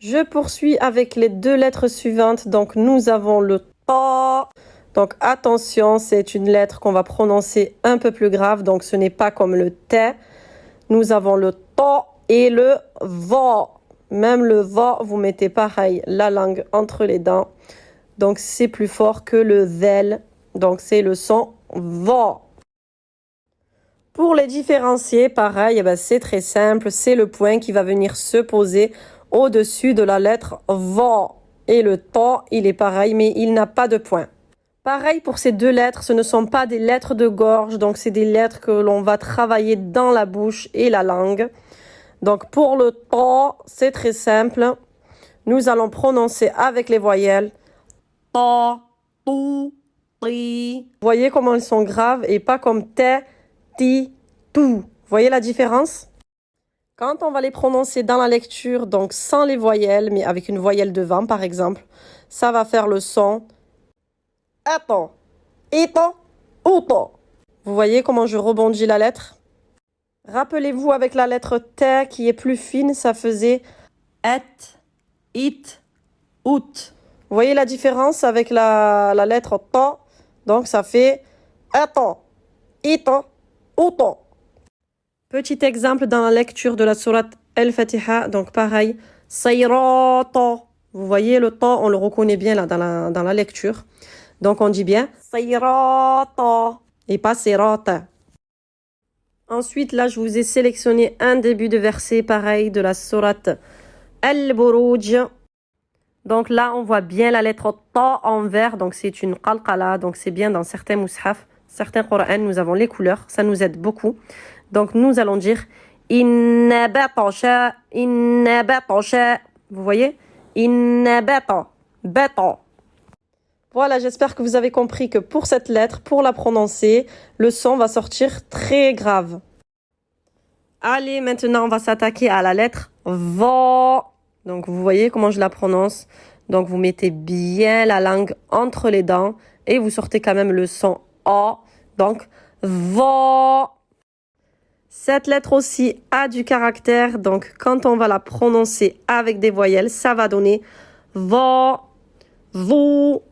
Je poursuis avec les deux lettres suivantes. Donc, nous avons le ta. Donc, attention, c'est une lettre qu'on va prononcer un peu plus grave. Donc, ce n'est pas comme le t. Nous avons le ta et le va. Même le va, vous mettez pareil la langue entre les dents. Donc, c'est plus fort que le vel. Donc, c'est le son va. Pour les différencier, pareil, c'est très simple. C'est le point qui va venir se poser au-dessus de la lettre va. Et le ta, il est pareil, mais il n'a pas de point. Pareil pour ces deux lettres, ce ne sont pas des lettres de gorge, donc c'est des lettres que l'on va travailler dans la bouche et la langue. Donc pour le ta, c'est très simple. Nous allons prononcer avec les voyelles ta, tu, ti. Vous voyez comment elles sont graves et pas comme te, ti, tu. Vous voyez la différence? Quand on va les prononcer dans la lecture, donc sans les voyelles, mais avec une voyelle devant par exemple, ça va faire le son attends, étant, autant. Vous voyez comment je rebondis la lettre? Rappelez-vous avec la lettre T qui est plus fine, ça faisait et, it, out. Vous voyez la différence avec la lettre ta? Donc ça fait attends, étant, autant. Petit exemple dans la lecture de la sourate Al-Fatiha, donc pareil, sayrata. Vous voyez le ta, on le reconnaît bien là dans la lecture. Donc on dit bien sayrata et pas sayrata. Ensuite, là, je vous ai sélectionné un début de verset pareil de la sourate Al-Buruj. Donc là, on voit bien la lettre ta en vert, donc c'est une qalqala, donc c'est bien dans certains mushaf, certains Qur'an, nous avons les couleurs, ça nous aide beaucoup. Donc nous allons dire inna batasha, inna batasha. Vous voyez? Inna bata, bata. Voilà, j'espère que vous avez compris que pour cette lettre, pour la prononcer, le son va sortir très grave. Allez, maintenant, on va s'attaquer à la lettre va. Donc, vous voyez comment je la prononce. Donc, vous mettez bien la langue entre les dents et vous sortez quand même le son A. Donc, va. Cette lettre aussi a du caractère. Donc, quand on va la prononcer avec des voyelles, ça va donner va, vous,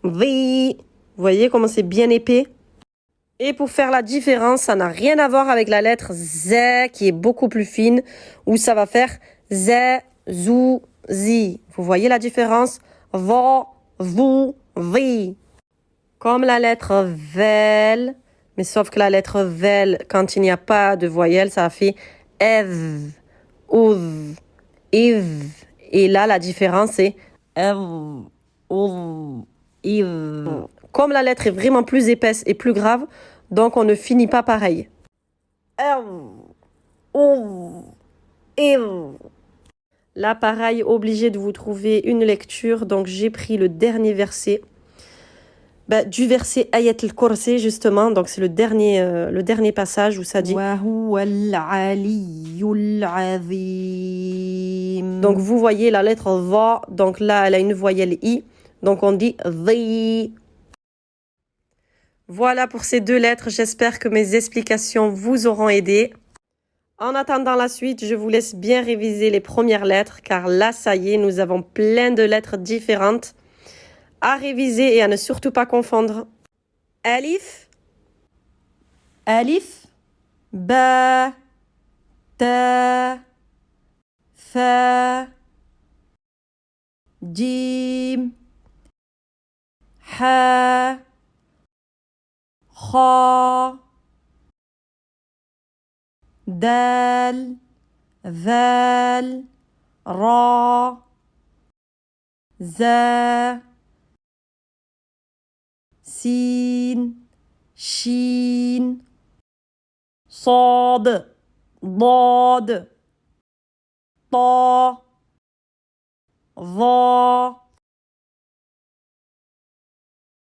vi. Vous voyez comment c'est bien épais? Et pour faire la différence, ça n'a rien à voir avec la lettre Z qui est beaucoup plus fine, où ça va faire Z, zou, zi. Vous voyez la différence? Va, vous, vi. Comme la lettre vel, mais sauf que la lettre vel, quand il n'y a pas de voyelle, ça fait ev, ouv, iv. Et là, la différence, c'est ev, ouv, iv. Comme la lettre est vraiment plus épaisse et plus grave, donc on ne finit pas pareil. Là, pareil, obligé de vous trouver une lecture. Donc, j'ai pris le dernier verset. Du verset Ayat al-Kursi, justement. Donc, c'est le dernier passage où ça dit donc, vous voyez la lettre va. Donc, là, elle a une voyelle I. Donc, on dit the. Voilà pour ces deux lettres. J'espère que mes explications vous auront aidé. En attendant la suite, je vous laisse bien réviser les premières lettres car là, ça y est, nous avons plein de lettres différentes à réviser et à ne surtout pas confondre. Alif, alif, ba, ta, fa, jim, ha, kha, dal, val, ra, za, sin, shin, صاد ضاد طا ظا